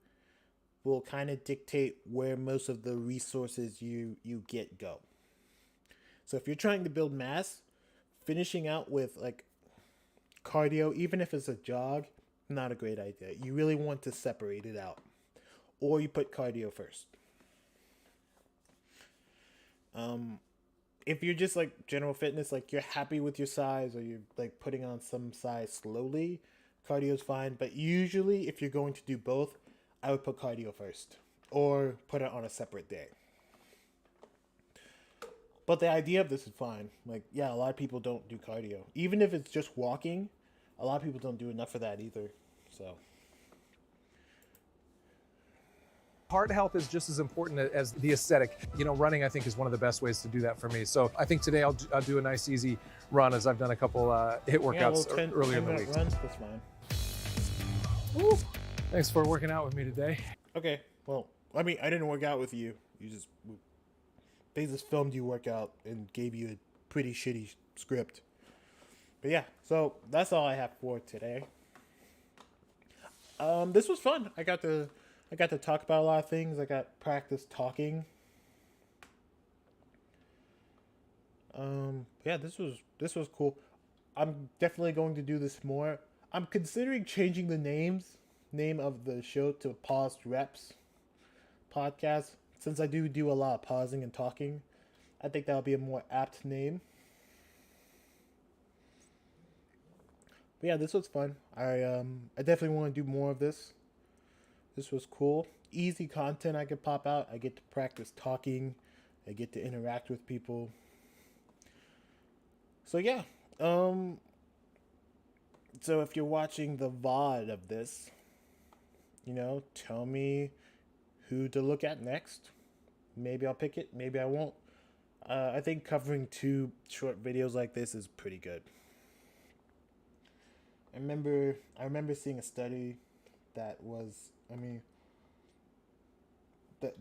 will kind of dictate where most of the resources you get go. So if you're trying to build mass, finishing out with like cardio, even if it's a jog, not a great idea. You really want to separate it out. Or you put cardio first. If you're just like general fitness, like you're happy with your size or you're like putting on some size slowly, cardio's fine. But usually if you're going to do both, I would put cardio first or put it on a separate day. But the idea of this is fine. Like, yeah, a lot of people don't do cardio. Even if it's just walking, a lot of people don't do enough of that either. So heart health is just as important as the aesthetic. You know, running, I think, is one of the best ways to do that for me. So I think today I'll do a nice, easy run as I've done a couple hit workouts earlier in the week. Runs, that's fine. Woo. Thanks for working out with me today. Okay, well, I mean, I didn't work out with you. They just filmed you work out and gave you a pretty shitty script. But yeah, so that's all I have for today. This was fun. I got to talk about a lot of things. I got practice talking. Yeah, this was cool. I'm definitely going to do this more. I'm considering changing the name of the show to Paused Reps Podcast, since I do a lot of pausing and talking. I think that'll be a more apt name. But yeah, this was fun. I definitely want to do more of this. This was cool. Easy content I could pop out. I get to practice talking. I get to interact with people. So yeah. So if you're watching the VOD of this, tell me who to look at next. Maybe I'll pick it. Maybe I won't. I think covering 2 short videos like this is pretty good. I remember seeing a study that was,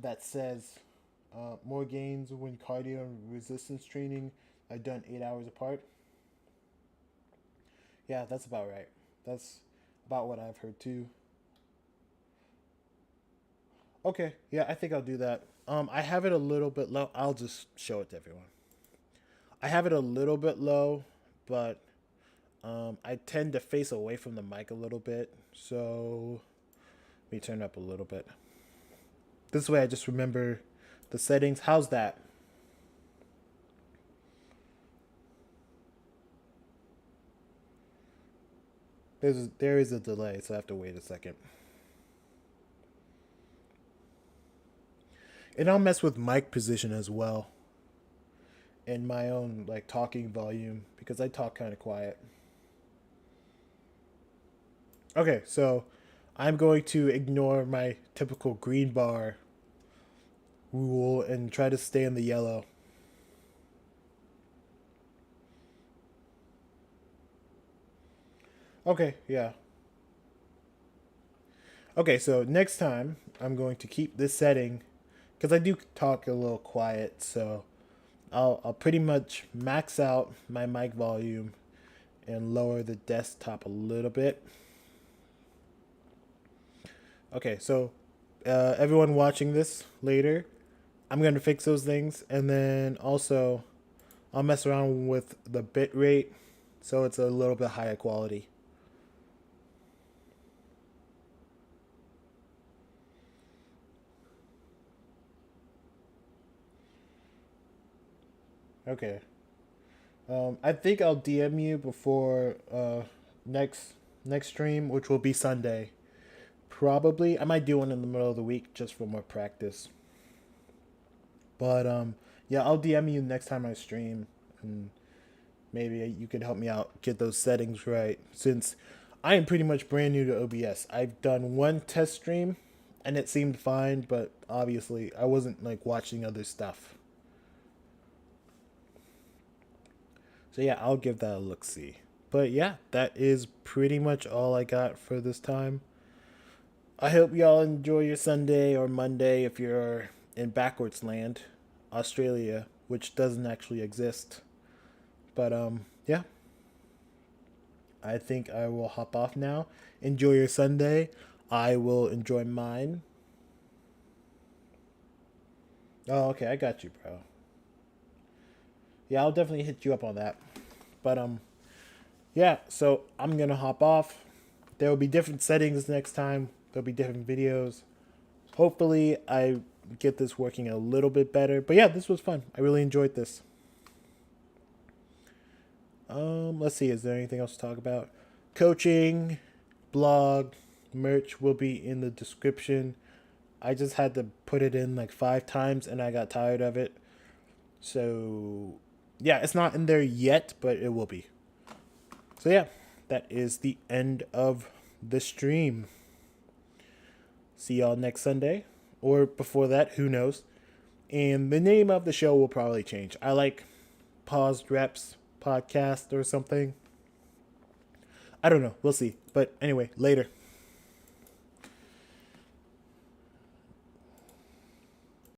that says more gains when cardio and resistance training are done 8 hours apart. Yeah, that's about right. That's about what I've heard too. Okay, yeah, I think I'll do that. I have it a little bit low. I'll just show it to everyone. I have it a little bit low, but I tend to face away from the mic a little bit. So let me turn it up a little bit. This way I just remember the settings. How's that? There is a delay, so I have to wait a second. And I'll mess with mic position as well. And my own talking volume, because I talk kind of quiet. Okay, so I'm going to ignore my typical green bar rule and try to stay in the yellow. Okay, yeah. Okay, so next time I'm going to keep this setting, because I do talk a little quiet, so I'll pretty much max out my mic volume and lower the desktop a little bit. Okay, so everyone watching this later, I'm going to fix those things, and then also I'll mess around with the bit rate so it's a little bit higher quality. Okay. I think I'll DM you before next stream, which will be Sunday. Probably. I might do one in the middle of the week just for more practice. But yeah, I'll DM you next time I stream, and maybe you can help me out get those settings right, since I am pretty much brand new to OBS. I've done one test stream and it seemed fine, but obviously I wasn't watching other stuff. So yeah, I'll give that a look-see. But yeah, that is pretty much all I got for this time. I hope y'all enjoy your Sunday or Monday if you're in backwards land, Australia, which doesn't actually exist. But yeah. I think I will hop off now. Enjoy your Sunday. I will enjoy mine. Oh, okay, I got you, bro. Yeah, I'll definitely hit you up on that. But yeah, so I'm gonna hop off. There will be different settings next time. There'll be different videos. Hopefully I get this working a little bit better. But yeah, this was fun. I really enjoyed this. Let's see, is there anything else to talk about? Coaching, blog, merch will be in the description. I just had to put it in 5 times and I got tired of it. So yeah, it's not in there yet, but it will be. So yeah, that is the end of the stream. See y'all next Sunday, or before that, who knows. And the name of the show will probably change. I like Paused Reps Podcast or something. I don't know. We'll see. But anyway, later.